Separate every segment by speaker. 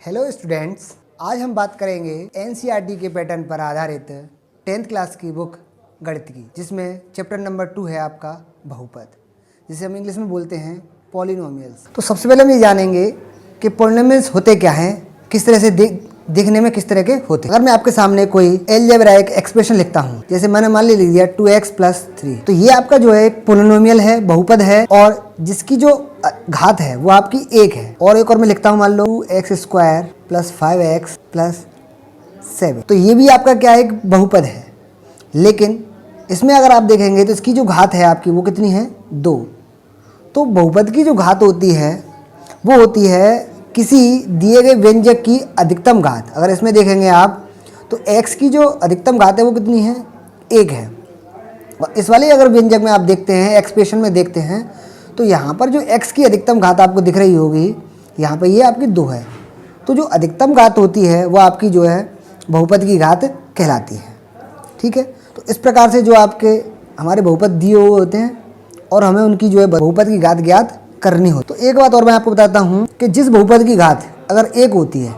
Speaker 1: Hello students, आज हम बात करेंगे एनसीईआरटी के पैटर्न पर आधारित 10th क्लास की बुक गणित की, जिसमें चैप्टर नंबर 2 है आपका बहुपद, जिसे हम इंग्लिश में बोलते हैं पॉलिनोमियल्स। तो सबसे पहले हम ये जानेंगे कि पॉलिनोमियल्स होते क्या हैं, किस तरह से दिखने में किस तरह के होते हैं। अगर मैं आपके सामने कोई अलजेब्राइक एक्सप्रेशन लिखता हूँ, जैसे मैंने मान लिया 2x + 3, तो ये आपका जो है एक पॉलिनोमियल है, बहुपद है, और जिसकी जो घात है वो आपकी 1 है। और एक और मैं लिखता हूँ, मान लो 2x² + 5x + 7, तो ये भी आपका क्या है, एक बहुपद है। लेकिन इसमें अगर आप देखेंगे तो इसकी जो घात है आपकी वो कितनी है, 2। तो बहुपद की जो घात होती है वो होती है किसी दिए गए व्यंजक की अधिकतम घात। अगर इसमें देखेंगे आप तो x की जो अधिकतम घात है वो कितनी है, 1 है। और इस वाले अगर व्यंजक में आप देखते हैं, एक्सप्रेशन में देखते हैं, तो यहाँ पर जो x की अधिकतम घात आपको दिख रही होगी, यहाँ पर ये आपकी 2 है। तो जो अधिकतम घात होती है वो आपकी जो है बहुपद की घात कहलाती है। ठीक है, तो इस प्रकार से जो आपके हमारे बहुपद दिए हुए होते हैं और हमें उनकी जो है बहुपद की घात ज्ञात करनी हो। तो एक बात और मैं आपको बताता हूँ कि जिस बहुपद की घात अगर 1 होती है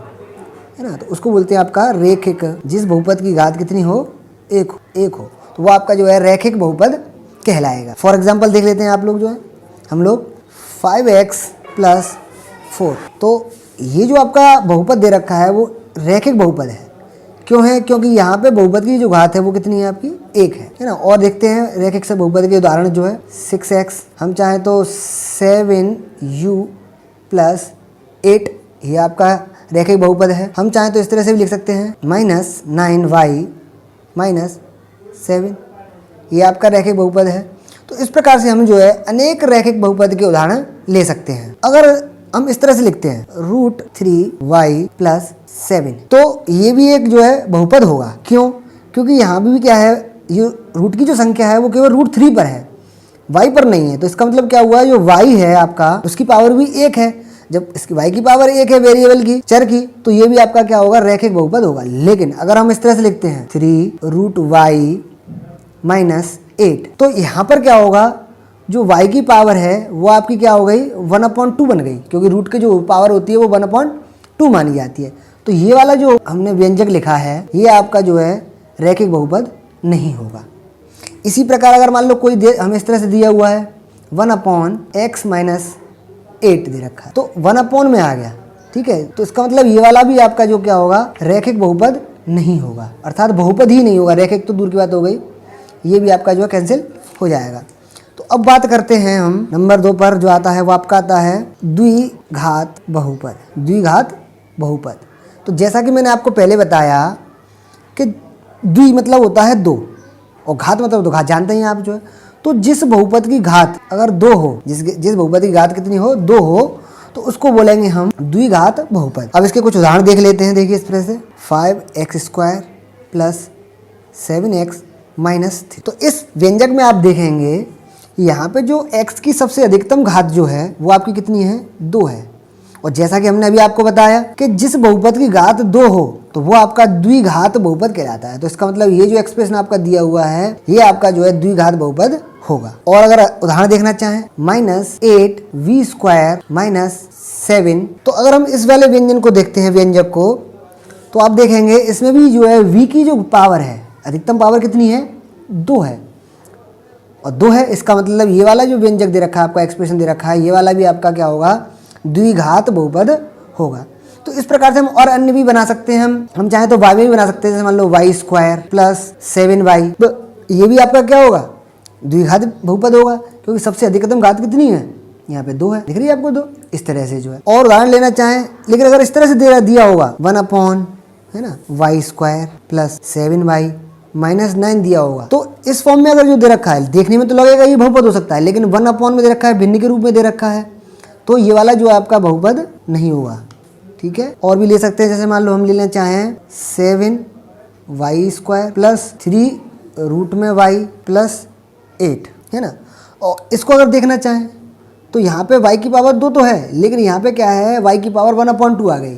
Speaker 1: ना, तो उसको बोलते हैं आपका रैखिक। जिस बहुपद की घात कितनी हो, 1 हो, तो वो आपका जो है रैखिक बहुपद कहलाएगा। फॉर एग्जाम्पल देख लेते हैं आप लोग, जो है हम लोग 5x + 4, तो ये जो आपका बहुपद दे रखा है वो रैखिक बहुपद है। क्यों है? क्योंकि यहाँ पे बहुपद की जो घात है वो कितनी है आपकी, 1 है ना। और देखते हैं रैखिक से बहुपद के उदाहरण, जो है 6x, हम चाहें तो 7u + 8, ये आपका रैखिक बहुपद है। हम चाहें तो इस तरह से भी लिख सकते हैं -9y - 7, ये आपका रैखिक बहुपद है। तो इस प्रकार से हम जो है अनेक रैखिक बहुपद के उदाहरण ले सकते हैं। अगर हम इस तरह से लिखते हैं √3y + 7, तो ये भी एक जो है बहुपद होगा। क्यों? क्योंकि यहाँ भी क्या है, ये रूट की जो संख्या है वो केवल √3 पर है, y पर नहीं है। तो इसका मतलब क्या हुआ, जो y है आपका उसकी पावर भी 1 है। जब इसकी y की पावर 1 है वेरिएबल की, चर की, तो ये भी आपका क्या होगा, रैखिक बहुपद होगा। लेकिन अगर हम इस तरह से लिखते हैं 3√y - 8, तो यहाँ पर क्या होगा, जो y की पावर है वो आपकी क्या हो गई, 1/2 बन गई, क्योंकि रूट की जो पावर होती है वो 1/2 मानी जाती है। तो ये वाला जो हमने व्यंजक लिखा है ये आपका जो है रैखिक बहुपद नहीं होगा। इसी प्रकार अगर मान लो कोई हमें इस तरह से दिया हुआ है 1/x - 8 दे रखा है, तो 1 में आ गया। ठीक है, तो इसका मतलब ये वाला भी आपका जो क्या होगा, रैखिक बहुपद नहीं होगा, अर्थात बहुपद ही नहीं होगा। रैखिक तो दूर की बात हो गई, ये भी आपका जो है कैंसिल हो जाएगा। तो अब बात करते हैं हम नंबर 2 पर, जो आता है वो आपका आता है द्विघात बहुपद। द्विघात बहुपद, तो जैसा कि मैंने आपको पहले बताया कि द्वि मतलब होता है 2 और घात मतलब 2, घात जानते हैं आप जो है। तो जिस बहुपद की घात अगर 2 हो, जिस बहुपद की घात कितनी हो, 2 हो, तो उसको बोलेंगे हम द्विघात बहुपद। अब इसके कुछ उदाहरण देख लेते हैं। देखिए इस तरह से 5x² + 7x - 3, तो इस व्यंजक में आप देखेंगे यहाँ पे जो x की सबसे अधिकतम घात जो है वो आपकी कितनी है, 2 है। और जैसा कि हमने अभी आपको बताया कि जिस बहुपद की घात 2 हो तो वो आपका द्विघात बहुपद कहलाता है। तो इसका मतलब ये जो एक्सप्रेशन आपका दिया हुआ है ये आपका जो है द्विघात बहुपद होगा। और अगर उदाहरण देखना चाहें -8v² - 7, तो अगर हम इस वाले व्यंजन को देखते हैं, व्यंजक को, तो आप देखेंगे इसमें भी जो है v की जो पावर है, अधिकतम पावर कितनी है, 2 है और 2 है। इसका मतलब ये वाला जो व्यंजक दे रखा है, आपका एक्सप्रेशन दे रखा है, ये वाला भी आपका क्या होगा, द्विघात बहुपद होगा। तो इस प्रकार से हम और अन्य भी बना सकते हैं। हम चाहें तो y में भी बना सकते हैं, जैसे मान लो y² + 7y, तो ये भी आपका क्या होगा, द्विघात बहुपद होगा, क्योंकि सबसे अधिकतम घात कितनी है, यहाँ पे 2 है, दिख रही है आपको 2। इस तरह से जो है और उदाहरण लेना चाहें, लेकिन अगर इस तरह से दिया होगा 1/, है ना, y² + 7y - 9 दिया होगा, तो इस फॉर्म में अगर जो दे रखा है, देखने में तो लगेगा ये बहुपद हो सकता है, लेकिन 1/, में दे रखा है, भिन्न के रूप में दे रखा है, तो ये वाला जो आपका बहुपद नहीं होगा। ठीक है, और भी ले सकते हैं, जैसे मान लो हम लेना चाहें 7y² + 3√y + 8, है ना। और इसको अगर देखना चाहें तो यहाँ पे y की पावर 2 तो है, लेकिन यहाँ पे क्या है, y की पावर 1/2 आ गई।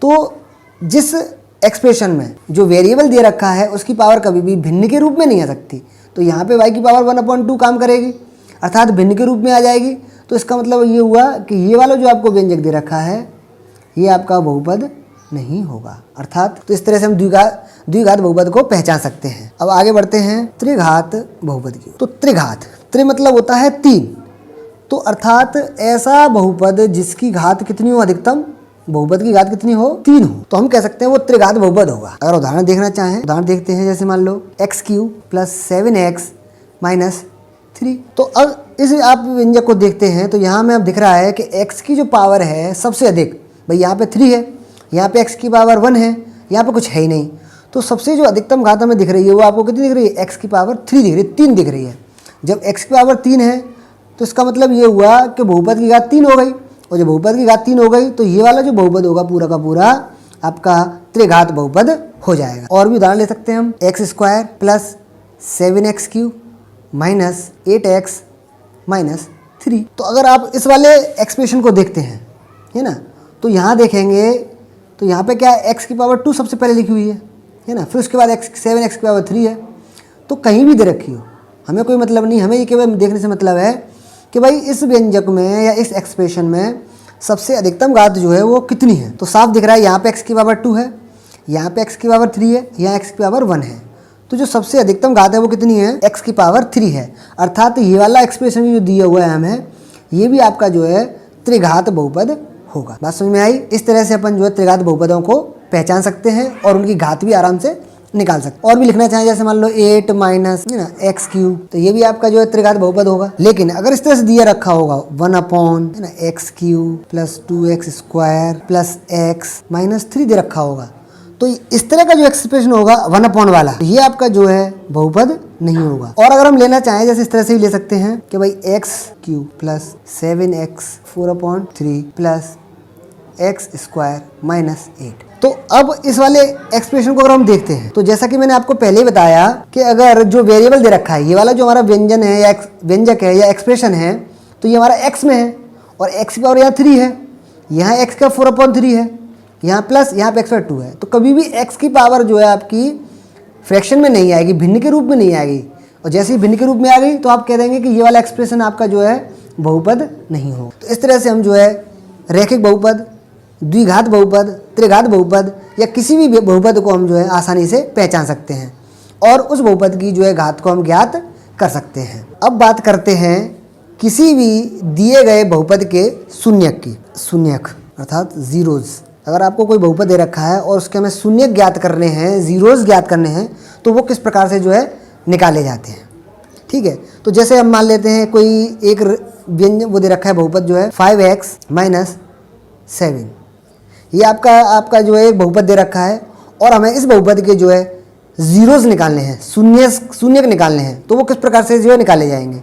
Speaker 1: तो जिस एक्सप्रेशन में जो वेरिएबल दे रखा है उसकी पावर कभी भी भिन्न के रूप में नहीं आ सकती, तो यहाँ पे y की पावर 1/2 काम करेगी, अर्थात भिन्न के रूप में आ जाएगी। तो इसका मतलब ये हुआ कि ये वाला जो आपको व्यंजक दे रखा है ये आपका बहुपद नहीं होगा। अर्थात तो इस तरह से हम द्विघात बहुपद को पहचान सकते हैं। अब आगे बढ़ते हैं त्रिघात बहुपद की। तो त्रि मतलब होता है 3। तो अर्थात ऐसा बहुपद जिसकी घात कितनी हो, अधिकतम बहुपद की घात कितनी हो, 3 हो, तो हम कह सकते हैं वो त्रिघात बहुपद होगा। अगर उदाहरण देखना चाहें, उदाहरण देखते हैं, जैसे मान लो x³ + 7x - 3। तो अब इस आप व्यंजक को देखते हैं तो यहाँ में अब दिख रहा है कि x की जो पावर है सबसे अधिक, भाई यहाँ पे 3 है, यहाँ पे x की पावर 1 है, यहाँ पे कुछ है ही नहीं। तो सबसे जो अधिकतम घात हमें दिख रही है वो आपको कितनी दिख रही है, x की पावर 3 दिख रही है, 3 दिख रही है। जब x की पावर 3 है तो इसका मतलब ये हुआ कि बहुपद की घात 3 हो गई, और जब बहुपद की घात 3 हो गई तो ये वाला जो बहुपद होगा पूरा का पूरा आपका त्रिघात बहुपद हो जाएगा। और भी उदाहरण ले सकते हैं हम, x² + 7x³ - 8x - 3। तो अगर आप इस वाले एक्सप्रेशन को देखते हैं, है ना, तो यहाँ देखेंगे तो यहाँ पे क्या है, x की पावर 2 सबसे पहले लिखी हुई है ना, फिर उसके बाद 7x की पावर 3 है। तो कहीं भी दे रखी हो हमें कोई मतलब नहीं, हमें ये केवल देखने से मतलब है कि भाई इस व्यंजक में या इस एक्सप्रेशन में सबसे अधिकतम घात जो है वो कितनी है। तो साफ दिख रहा है यहाँ पे x की पावर 2 है, यहाँ पे x की पावर 3 है, यहाँ x की पावर 1 है। तो जो सबसे अधिकतम घात है वो कितनी है, x की पावर 3 है। अर्थात ये वाला एक्सप्रेशन जो दिया हुआ है हमें, ये भी आपका जो है त्रिघात बहुपद होगा। बात समझ में आई। इस तरह से अपन जो है त्रिघात बहुपदों को पहचान सकते हैं और उनकी घात भी आराम से निकाल सकते हैं। और भी लिखना चाहें, जैसे मान लो 8 - x³, तो ये भी आपका जो है त्रिघात बहुपद होगा। लेकिन अगर इस तरह से दिया रखा होगा 1/, x³ + 2x² + x - 3 दे रखा होगा, तो इस तरह का जो एक्सप्रेशन होगा 1/ वाला, तो ये आपका जो है बहुपद नहीं होगा। और अगर हम लेना चाहें, जैसे इस तरह से भी ले सकते हैं कि भाई x³ + 7x 4/3 + x² - 8। तो अब इस वाले एक्सप्रेशन को अगर हम देखते हैं तो जैसा कि मैंने आपको पहले ही बताया कि अगर जो वेरिएबल दे रखा है, ये वाला जो हमारा व्यंजन है या व्यंजक है या एक्सप्रेशन है, तो ये हमारा x में है और x की पावर यहाँ 3 है, यहाँ x का 4/3 है, यहाँ प्लस यहाँ पे x/2 है। तो कभी भी x की पावर जो है आपकी फ्रैक्शन में नहीं आएगी, भिन्न के रूप में नहीं आएगी। और जैसे ही भिन्न के रूप में आ गई तो आप कह देंगे कि ये वाला एक्सप्रेशन आपका जो है बहुपद नहीं हो। तो इस तरह से हम जो है रैखिक बहुपद, द्विघात बहुपद, त्रिघात बहुपद या किसी भी बहुपद को हम जो है आसानी से पहचान सकते हैं और उस बहुपद की जो है घात को हम ज्ञात कर सकते हैं। अब बात करते हैं किसी भी दिए गए बहुपद के शून्यक की। शून्यक अर्थात जीरोज़। अगर आपको कोई बहुपद दे रखा है और उसके हमें शून्यक ज्ञात करने हैं, जीरोज़ ज्ञात करने हैं, तो वो किस प्रकार से जो है निकाले जाते हैं। ठीक है, तो जैसे हम मान लेते हैं कोई एक व्यंजन वो दे रखा है बहुपद जो है 5x - 7। ये आपका जो है एक बहुपद दे रखा है और हमें इस बहुपद के जो है जीरोज़ निकालने हैं, शून्यक निकालने हैं। तो वो किस प्रकार से जो है निकाले जाएंगे।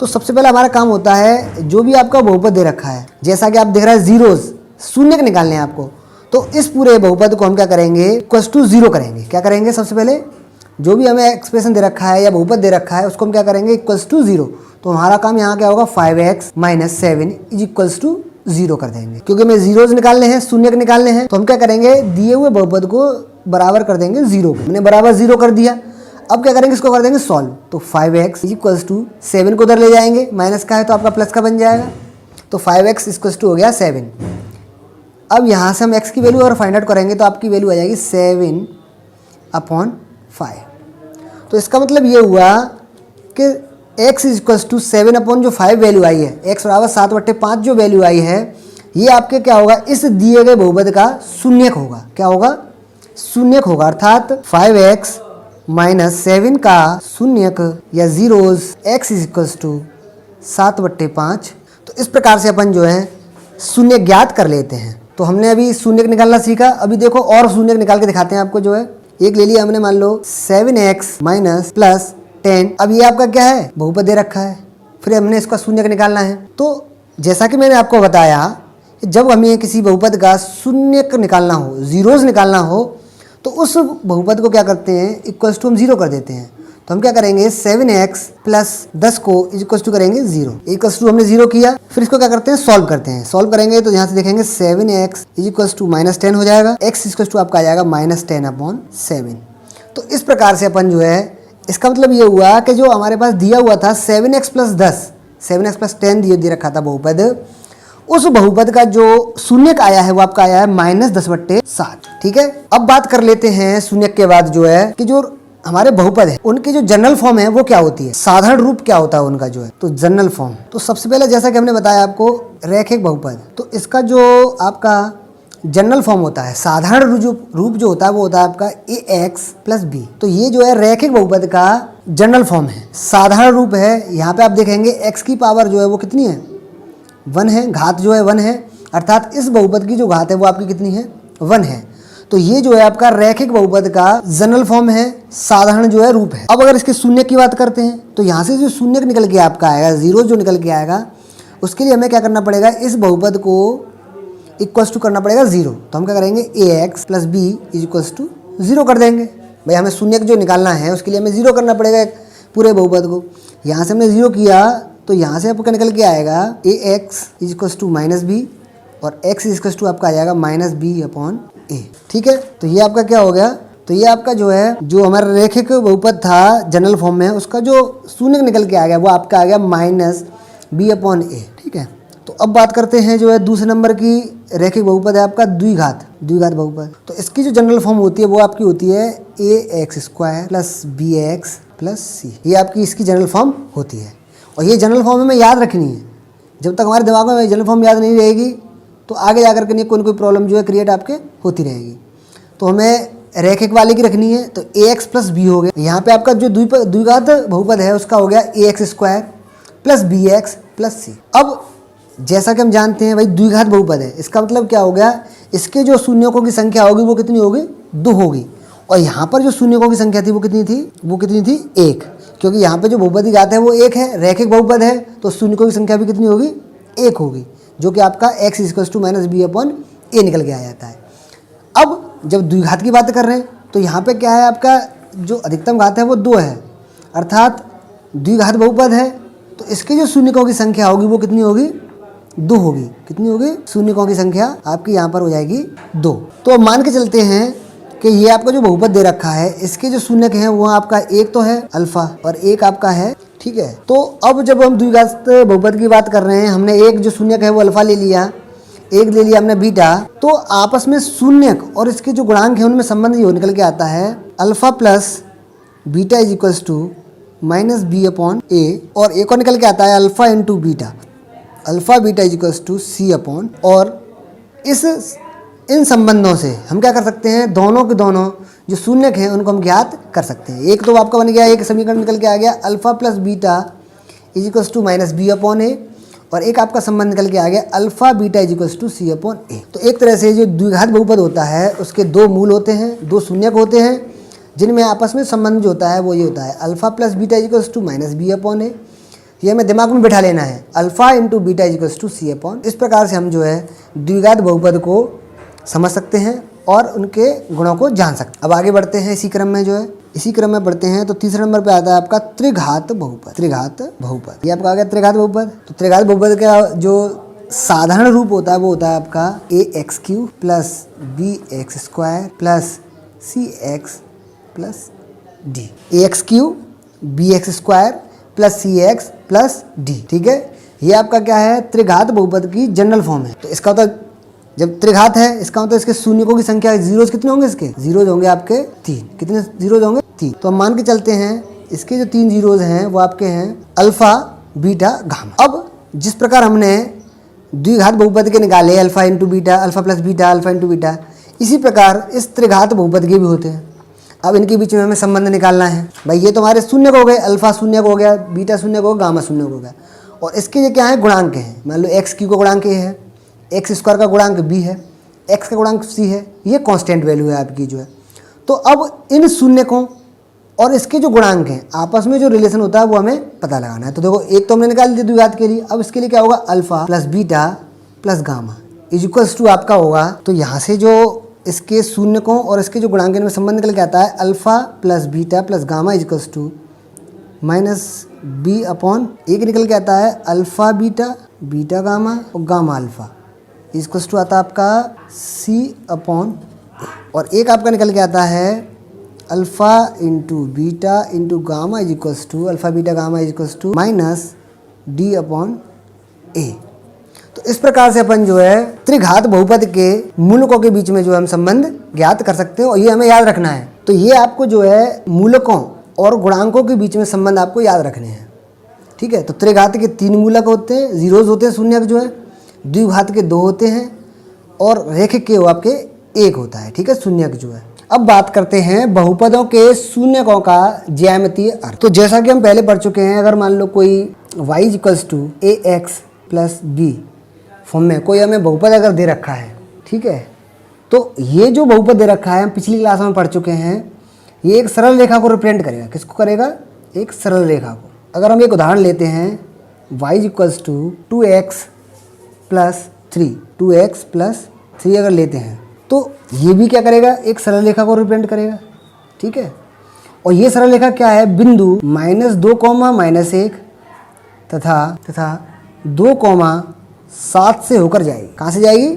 Speaker 1: तो सबसे पहले हमारा काम होता है जो भी आपका बहुपद दे रखा है, जैसा कि आप देख रहे हैं जीरोज़, शून्यक निकालने हैं आपको, तो इस पूरे बहुपद को हम क्या करेंगे, =0 करेंगे। क्या करेंगे, सबसे पहले जो भी हमें एक्सप्रेशन दे रखा है या बहुपद दे रखा है उसको हम क्या करेंगे, =0। तो हमारा काम यहाँ क्या होगा, 5x - 7 = 0 कर देंगे। क्योंकि हमें जीरोज़ निकालने हैं, शून्यक निकालने हैं, तो हम क्या करेंगे, दिए हुए बहुपद को बराबर कर देंगे 0 के। हमने बराबर 0 कर दिया। अब क्या करेंगे, इसको कर देंगे सॉल्व। तो 5x = 7 को उधर ले जाएंगे, माइनस का है तो आपका प्लस का बन जाएगा। तो 5x = हो गया 7। अब यहाँ से हम x की वैल्यू अगर फाइंड आउट करेंगे तो आपकी वैल्यू आ जाएगी 7/5। तो इसका मतलब ये हुआ कि x = 7/5 वैल्यू आई है, x = 7/5 जो वैल्यू आई है, ये आपके क्या होगा, इस दिए गए बहुपद का शून्यक होगा। क्या होगा, शून्यक होगा। अर्थात 5x - 7 का शून्यक या जीरोज़ x = 7/5। तो इस प्रकार से अपन जो है शून्य ज्ञात कर लेते हैं। तो हमने अभी शून्यक निकालना सीखा। अभी देखो और शून्यक निकाल के दिखाते हैं आपको। जो है एक ले लिया हमने, मान लो 7x - +10। अब ये आपका क्या है, बहुपद दे रखा है, फिर हमने इसका शून्यक निकालना है। तो जैसा कि मैंने आपको बताया, जब हमें किसी बहुपद का शून्यक निकालना हो, जीरोज़ निकालना हो, तो उस बहुपद को क्या करते हैं, = हम 0 कर देते हैं। तो हम क्या करेंगे, 7x + 10 को = करेंगे 0। = हमने 0 किया, फिर इसको क्या करते हैं, सॉल्व करते हैं। सॉल्व करेंगे तो यहाँ से देखेंगे 7x = -10 हो जाएगा, x = आपका आ जाएगा -10/7। तो इस प्रकार से अपन जो है, इसका मतलब ये हुआ कि जो हमारे पास दिया हुआ था 7x + 10, 7x + 10 दे रखा था बहुपद, उस बहुपद का जो शून्यक आया है वो आपका आया है -10/7। ठीक है, अब बात कर लेते हैं शून्यक के बाद जो है कि जो हमारे बहुपद है उनकी जो जनरल फॉर्म है वो क्या होती है, साधारण रूप क्या होता है उनका जो है, तो जनरल फॉर्म। तो सबसे पहले जैसा कि हमने बताया आपको रैखिक बहुपद, तो इसका जो आपका जनरल फॉर्म होता है, साधारण रूप जो होता है वो होता है आपका ax + b। तो ये जो है रैखिक बहुपद का जनरल फॉर्म है, साधारण रूप है। यहाँ पे आप देखेंगे x की पावर जो है वो कितनी है, 1 है, घात जो है 1 है, अर्थात इस बहुपद की जो घात है वो आपकी कितनी है, 1 है। तो ये जो है आपका रैखिक बहुपद का जनरल फॉर्म है, साधारण जो है रूप है। अब अगर इसके शून्य की बात करते हैं तो यहाँ से जो शून्य निकल के आपका आएगा, 0 जो निकल के आएगा, उसके लिए हमें क्या करना पड़ेगा, इस बहुपद को इक्वल्स टू करना पड़ेगा 0। तो हम क्या करेंगे, ax + b = 0 कर देंगे। भाई हमें शून्य जो निकालना है उसके लिए हमें 0 करना पड़ेगा पूरे बहुपद को। यहाँ से हमने 0 किया तो यहाँ से आपका निकल के आएगा ax = -b और x आपका आ जाएगा -b/a। ठीक है, तो ये आपका क्या हो गया, तो ये आपका जो है जो हमारा रैखिक बहुपद था जनरल फॉर्म में, उसका जो शून्य निकल के आ गया वो आपका आ गया -b/a। ठीक है, तो अब बात करते हैं जो है दूसरे नंबर की रैखिक बहुपद है आपका द्विघात बहुपद। तो इसकी जो जनरल फॉर्म होती है वो आपकी होती है ax² + bx + c। ये आपकी इसकी जनरल फॉर्म होती है और ये जनरल फॉर्म हमें याद रखनी है। जब तक हमारे दिमाग में जनरल फॉर्म याद नहीं रहेगी तो आगे जाकर के कोई ना कोई प्रॉब्लम जो है क्रिएट आपके होती रहेगी। तो हमें रैखिक वाले की रखनी है, तो ax + b हो गया। यहाँ पे आपका जो द्विघात बहुपद है उसका हो गया ax² + bx + c। अब जैसा कि हम जानते हैं भाई द्विघात बहुपद है, इसका मतलब क्या हो गया, इसके जो शून्यकों की संख्या होगी वो कितनी होगी, 2 होगी। और यहाँ पर जो शून्यकों की संख्या थी वो कितनी थी 1, क्योंकि यहाँ पे जो बहुपद की घात है वो 1 है, रैखिक बहुपद है, तो शून्यकों की संख्या भी कितनी होगी, 1 होगी, जो कि आपका x = -b/a निकल के आ जाता है। अब जब द्विघात की बात कर रहे हैं तो यहाँ पे क्या है, आपका जो अधिकतम घात है वो 2 है, अर्थात द्विघात बहुपद है, तो इसके जो शून्यकों की संख्या होगी वो कितनी होगी, 2 होगी। कितनी होगी, शून्यकों की संख्या आपकी यहाँ पर हो जाएगी 2। तो अब मान के चलते हैं कि ये आपका जो बहुपद दे रखा है इसके जो शून्यक हैं वो आपका एक तो है अल्फा और एक आपका है। ठीक है, तो अब जब हम द्विघात बहुपद की बात कर रहे हैं, हमने एक जो शून्यक है वो अल्फा ले लिया, एक ले लिया हमने बीटा, तो आपस में शून्यक और इसके जो गुणांक है उनमें संबंध ये निकल के आता है अल्फा + बीटा = -b/a, और एक और निकल के आता है alpha × beta, alpha beta = c/, और इन संबंधों से हम क्या कर सकते हैं, दोनों के दोनों जो शून्यक हैं उनको हम ज्ञात कर सकते हैं। एक तो आपका बन गया, एक समीकरण निकल के आ गया अल्फा + बीटा = -b/a, और एक आपका संबंध निकल के आ गया अल्फा बीटा = c/a। तो एक तरह से जो द्विघात बहुपद होता है उसके 2 मूल होते हैं, 2 शून्यक होते हैं, जिनमें आपस में संबंध जो होता है वो ये होता है अल्फा + बीटा = -b/a। ये हमें दिमाग में बिठा लेना है, अल्फा × बीटा = c/। इस प्रकार से हम जो है द्विघात बहुपद को समझ सकते हैं और उनके गुणों को जान सकते हैं। अब आगे बढ़ते हैं इसी क्रम में बढ़ते हैं। तो तीसरे नंबर पे आता है आपका त्रिघात बहुपद। ये आपका आ गया त्रिघात बहुपद। तो त्रिघात बहुपद का जो साधारण रूप होता है वो होता है आपका ax³ + bx² + cx + d। ax³ bx² + cx + d। ठीक है, ये आपका क्या है, त्रिघात बहुपद की जनरल फॉर्म है। तो इसका मतलब जब त्रिघात है इसका मतलब इसके शून्यकों की संख्या जीरोज कितने होंगे, इसके जीरोज होंगे आपके 3। कितने जीरोज होंगे, 3। तो हम मान के चलते हैं इसके जो 3 जीरोज हैं वो आपके हैं अल्फा बीटा गामा। अब जिस प्रकार हमने द्विघात बहुपद के निकाले alpha × beta, alpha + beta, alpha × beta, इसी प्रकार इस त्रिघात बहुपद के भी होते हैं। अब इनके बीच में हमें संबंध निकालना है। भाई ये तो हमारे शून्यक हो गए, अल्फा शून्यक हो गया, बीटा शून्यक हो गया, गामा शून्यक हो गया, और इसके ये क्या है, गुणांक हैं। मान लो x³ का गुणांक a है, x² का गुणांक b है, x का गुणांक c है, ये कांस्टेंट वैल्यू है आपकी जो है। तो अब इन शून्यकों और इसके जो गुणांक हैं आपस में जो रिलेशन होता है वो हमें पता लगाना है। तो देखो एक तो हमने निकाल दिया द्विघात के लिए, अब इसके लिए क्या होगा, अल्फा + बीटा + गामा = आपका होगा। तो यहाँ से जो इसके शून्यकों और इसके जो गुणांक में संबंध निकल के आता है अल्फा + बीटा + गामा = -b/, एक निकल के आता है अल्फा बीटा, बीटा गामा और गामा अल्फा = आता है आपका c/, और एक आपका निकल के आता है alpha × beta × gamma = alpha beta gamma = -d/a। तो इस प्रकार से अपन जो है त्रिघात बहुपद के मूलकों के बीच में जो है हम संबंध ज्ञात कर सकते हैं और ये हमें याद रखना है। तो ये आपको जो है मूलकों और गुणांकों के बीच में संबंध आपको याद रखने हैं, ठीक है। तो त्रिघात के 3 मूलक होते हैं, जीरोज होते हैं, शून्यक जो है, द्विघात के 2 होते हैं और रेखिक के वो आपके 1 होता है, ठीक है, शून्यक जो है। अब बात करते हैं बहुपदों के शून्यकों का ज्यामितीय अर्थ। तो जैसा कि हम पहले पढ़ चुके हैं, अगर मान लो कोई y = ax + b फॉर्म में कोई हमें बहुपद अगर दे रखा है, ठीक है, तो ये जो बहुपद दे रखा है हम पिछली क्लास में पढ़ चुके हैं, ये एक सरल रेखा को रिप्रेजेंट करेगा। किसको करेगा? एक सरल रेखा को। अगर हम एक उदाहरण लेते हैं y = 2x + 3 अगर लेते हैं तो ये भी क्या करेगा? एक सरल रेखा को रिप्रेजेंट करेगा, ठीक है। और ये सरल रेखा क्या है? बिंदु -2, -1 तथा 2,7 से होकर जाएगी। कहाँ से जाएगी?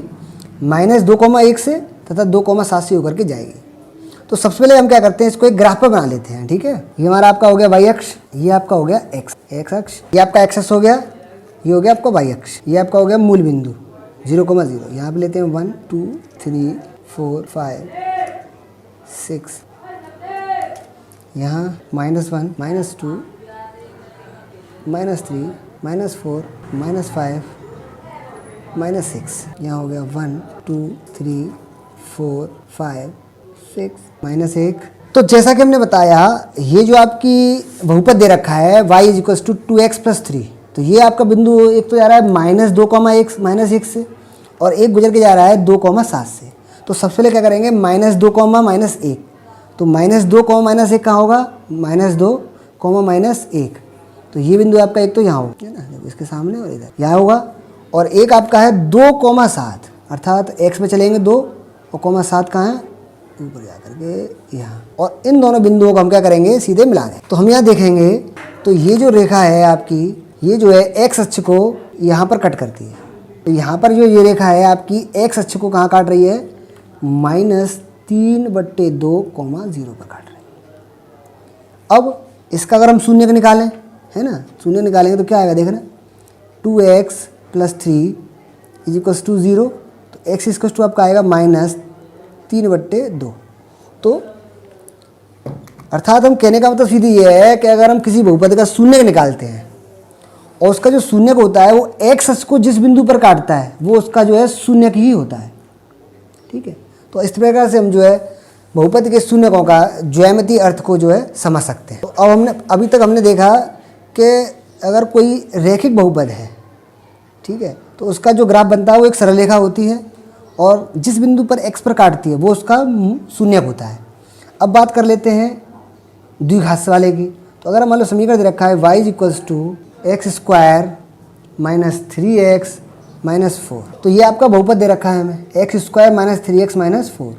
Speaker 1: -2,1 से तथा 2,7 से होकर के जाएगी। तो सबसे पहले हम क्या करते हैं, इसको एक ग्राफ पर बना लेते हैं, ठीक है। ये हमारा आपका हो गया y अक्ष, ये आपका हो गया x अक्ष, ये आपका x अक्ष हो गया, ये हो गया आपका y अक्ष, ये आपका हो गया मूल बिंदु 0,0। यहाँ पे लेते हैं 1 2 3 4 5 6, यहाँ -1 -2 -3 -4 -5 -6, यहाँ हो गया 1 2 3 4 5 6 -1। तो जैसा कि हमने बताया, ये जो आपकी बहुपद दे रखा है y = 2x + 3, तो ये आपका बिंदु एक तो जा रहा है -2,1 से और एक गुजर के जा रहा है 2,7 से। तो सबसे पहले क्या करेंगे? -2, -1, तो -2, -1 कहाँ होगा? -2, -1। तो ये बिंदु आपका एक तो यहाँ होगा, है ना, देखो इसके सामने और इधर यहाँ होगा। और एक आपका है 2,7, अर्थात x में चलेंगे 2 और 7 कहाँ है? ऊपर जा करके यहाँ। और इन दोनों बिंदुओं को हम क्या करेंगे? सीधे मिला दें। तो हम यहाँ देखेंगे तो ये जो रेखा है आपकी, ये जो है x अक्ष को यहाँ पर कट करती है। तो यहाँ पर जो ये रेखा है आपकी x अक्ष को कहाँ काट रही है? -3/2,0 पर काट रही है। अब इसका अगर हम शून्य निकालें, है ना, शून्य निकालेंगे तो क्या आएगा? देखना, 2x + 3 = 0। तो x = आपका आएगा -3/2। तो अर्थात हम कहने का मतलब सीधी ये है कि अगर हम किसी बहुपद का शून्य निकालते हैं और उसका जो शून्यक होता है वो x अक्ष को जिस बिंदु पर काटता है वो उसका जो है शून्यक ही होता है, ठीक है। तो इस प्रकार से हम जो है बहुपद के शून्यकों का ज्यामितीय अर्थ को जो है समझ सकते हैं। तो अब अभी तक हमने देखा कि अगर कोई रैखिक बहुपद है, ठीक है, तो उसका जो ग्राफ बनता है वो एक सरल रेखा होती है और जिस बिंदु पर x पर काटती है वो उसका शून्यक होता है। अब बात कर लेते हैं द्विघात वाले की। तो अगर मान लो समीकरण दे रखा है y = x² - 3x - 4, तो ये आपका बहुपद दे रखा है हमें x² - 3x - 4।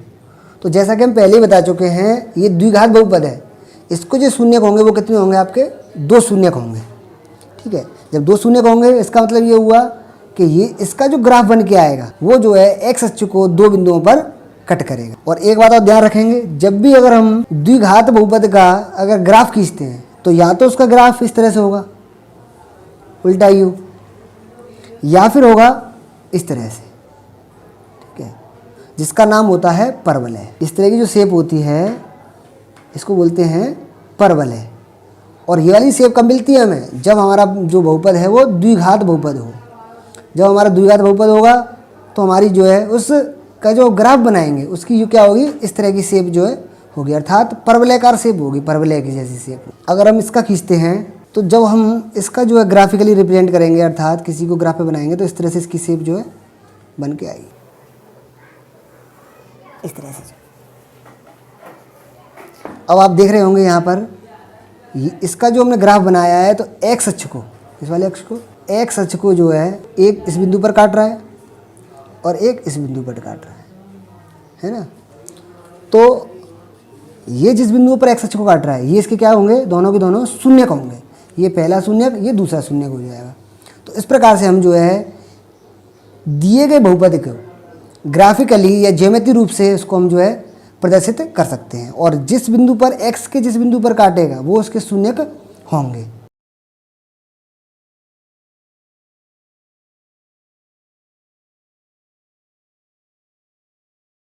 Speaker 1: तो जैसा कि हम पहले ही बता चुके हैं, ये द्विघात बहुपद है। इसको जो शून्यक होंगे वो कितने होंगे? आपके 2 शून्यक होंगे, ठीक है। जब 2 शून्यक होंगे इसका मतलब ये हुआ कि ये इसका जो ग्राफ बन के आएगा वो जो है x अक्ष को 2 बिंदुओं पर कट करेगा। और एक बात और ध्यान रखेंगे, जब भी अगर हम द्विघात बहुपद का अगर ग्राफ खींचते हैं तो या तो उसका ग्राफ इस तरह से होगा, उल्टा यू, या फिर होगा इस तरह से, ठीक है, जिसका नाम होता है परवलय। इस तरह की जो शेप होती है इसको बोलते हैं परवलय। और ये वाली शेप कब मिलती है हमें? जब हमारा जो बहुपद है वो द्विघात बहुपद हो। जब हमारा द्विघात बहुपद होगा तो हमारी जो है उसका जो ग्राफ बनाएंगे उसकी जो क्या होगी? इस तरह की शेप जो है होगी, अर्थात परवलयकार शेप होगी, परवलय की जैसी शेप। अगर हम इसका खींचते हैं तो जब हम इसका जो है ग्राफिकली रिप्रेजेंट करेंगे, अर्थात किसी को ग्राफ पे बनाएंगे, तो इस तरह से इसकी शेप जो है बन के आएगी, इस तरह से। अब आप देख रहे होंगे यहाँ पर इसका जो हमने ग्राफ बनाया है, तो x अक्ष को, इस वाले अक्ष को, x अक्ष को जो है एक इस बिंदु पर काट रहा है और एक इस बिंदु पर काट रहा है ना। तो ये जिस बिंदु पर x अक्ष को काट रहा है ये इसके क्या होंगे? दोनों के दोनों शून्यक होंगे। ये पहला शून्यक, ये दूसरा शून्यक हो जाएगा। तो इस प्रकार से हम जो है दिए गए बहुपद को ग्राफिकली या ज्यामितीय रूप से इसको हम जो है प्रदर्शित कर सकते हैं। और जिस बिंदु पर x के जिस बिंदु पर काटेगा वो उसके शून्यक होंगे।